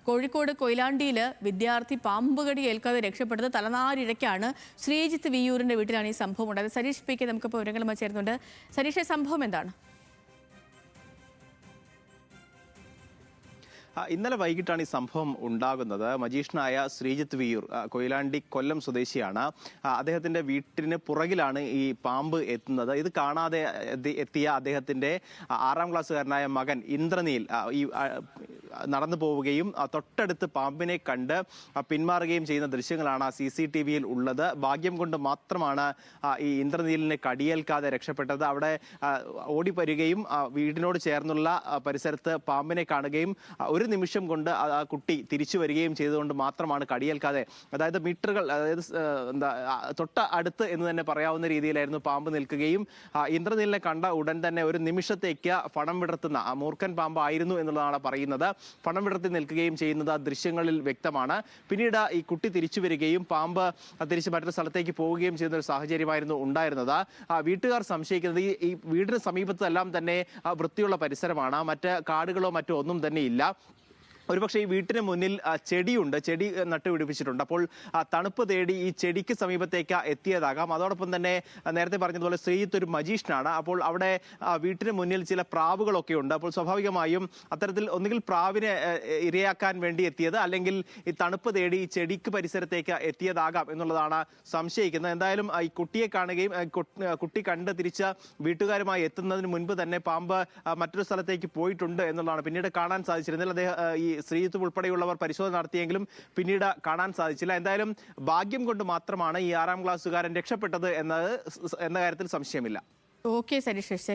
കോഴിക്കോട് കൊയിലാണ്ടിയിൽ വിദ്യാർത്ഥി പാമ്പുകടി ഏൽക്കാതെ രക്ഷപ്പെട്ടത് തലനാരിഴയ്ക്കാണ്. ശ്രീജിത്ത് വിയ്യൂരിന്റെ വീട്ടിലാണ് ഈ സംഭവം ഉണ്ടായത്. സരീഷ് പി കെ നമുക്കിപ്പോൾ വിവരങ്ങളുമായി ചേരുന്നുണ്ട്. സരീഷ്, സംഭവം എന്താണ്? ഇന്നലെ വൈകിട്ടാണ് ഈ സംഭവം ഉണ്ടാകുന്നത്. മജീഷനായ ശ്രീജിത്ത് വിയ്യൂർ കൊയിലാണ്ടി കൊല്ലം സ്വദേശിയാണ്. അദ്ദേഹത്തിന്റെ വീട്ടിന് പുറകിലാണ് ഈ പാമ്പ് എത്തുന്നത്. ഇത് കാണാതെ എത്തിയ അദ്ദേഹത്തിന്റെ 6ാം ക്ലാസ്സുകാരനായ മകൻ ഇന്ദ്രനീൽ ഈ നടന്നു പോവുകയും തൊട്ടടുത്ത് പാമ്പിനെ കണ്ട് പിന്മാറുകയും ചെയ്യുന്ന ദൃശ്യങ്ങളാണ് CCTVയിൽ ഉള്ളത്. ഭാഗ്യം കൊണ്ട് മാത്രമാണ് ഈ ഇന്ദ്രനീലിനെ കടിയേൽക്കാതെ രക്ഷപ്പെട്ടത്. അവിടെ ഓടിപ്പരുകയും വീടിനോട് ചേർന്നുള്ള പരിസരത്ത് പാമ്പിനെ കാണുകയും ഒരു നിമിഷം കൊണ്ട് ആ കുട്ടി തിരിച്ചു വരികയും ചെയ്തുകൊണ്ട് മാത്രമാണ് കടിയേൽക്കാതെ, അതായത് മീറ്ററുകൾ, അതായത് തൊട്ട അടുത്ത് എന്ന് തന്നെ പറയാവുന്ന രീതിയിലായിരുന്നു പാമ്പ് നിൽക്കുകയും ഇന്ദ്രനീലിനെ കണ്ട ഉടൻ തന്നെ ഒരു നിമിഷത്തേക്ക് പണം വിടർത്തുന്ന മൂർഖൻ പാമ്പായിരുന്നു എന്നുള്ളതാണ് പറയുന്നത്. പണം വിടർത്തി നിൽക്കുകയും ചെയ്യുന്നത് ആ ദൃശ്യങ്ങളിൽ വ്യക്തമാണ്. പിന്നീട് ഈ കുട്ടി തിരിച്ചു വരികയും പാമ്പ് തിരിച്ച് മറ്റൊരു സ്ഥലത്തേക്ക് പോവുകയും ചെയ്യുന്ന ഒരു സാഹചര്യമായിരുന്നു ഉണ്ടായിരുന്നത്. വീട്ടുകാർ സംശയിക്കുന്നത് ഈ വീടിന് സമീപത്തെല്ലാം തന്നെ വൃത്തിയുള്ള പരിസരമാണ്, മറ്റ് കാടുകളോ മറ്റോ ഒന്നും തന്നെ ഇല്ല. ഒരുപക്ഷെ ഈ വീട്ടിന് മുന്നിൽ ചെടിയുണ്ട്, ചെടി നട്ടുപിടിപ്പിച്ചിട്ടുണ്ട്. അപ്പോൾ തണുപ്പ് തേടി ഈ ചെടിക്ക് സമീപത്തേക്ക് എത്തിയതാകാം. അതോടൊപ്പം തന്നെ നേരത്തെ പറഞ്ഞതുപോലെ ശ്രീജിത്ത് ഒരു മജീഷനാണ്. അപ്പോൾ അവിടെ വീട്ടിന് മുന്നിൽ ചില പ്രാവുകളൊക്കെ ഉണ്ട്. അപ്പോൾ സ്വാഭാവികമായും അത്തരത്തിൽ ഒന്നുകിൽ പ്രാവിനെ ഇരയാക്കാൻ വേണ്ടി എത്തിയത്, അല്ലെങ്കിൽ ഈ തണുപ്പ് തേടി ഈ ചെടിക്ക് പരിസരത്തേക്ക് എത്തിയതാകാം എന്നുള്ളതാണ് സംശയിക്കുന്നത്. എന്തായാലും ഈ കുട്ടിയെ കാണുകയും കുട്ടി കണ്ട് തിരിച്ച് വീട്ടുകാരുമായി എത്തുന്നതിന് മുൻപ് തന്നെ പാമ്പ് മറ്റൊരു സ്ഥലത്തേക്ക് പോയിട്ടുണ്ട് എന്നുള്ളതാണ് പിന്നീട് കാണാൻ സാധിച്ചിരുന്നില്ല. അദ്ദേഹം ഈ ശ്രീജിത്ത് ഉൾപ്പെടെയുള്ളവർ പരിശോധന നടത്തിയെങ്കിലും പിന്നീട് കാണാൻ സാധിച്ചില്ല. എന്തായാലും ഭാഗ്യം കൊണ്ട് മാത്രമാണ് ഈ 6ാം ക്ലാസ്സുകാരൻ രക്ഷപ്പെട്ടത് എന്ന കാര്യത്തിൽ സംശയമില്ല. ഓക്കെ സരീഷ്.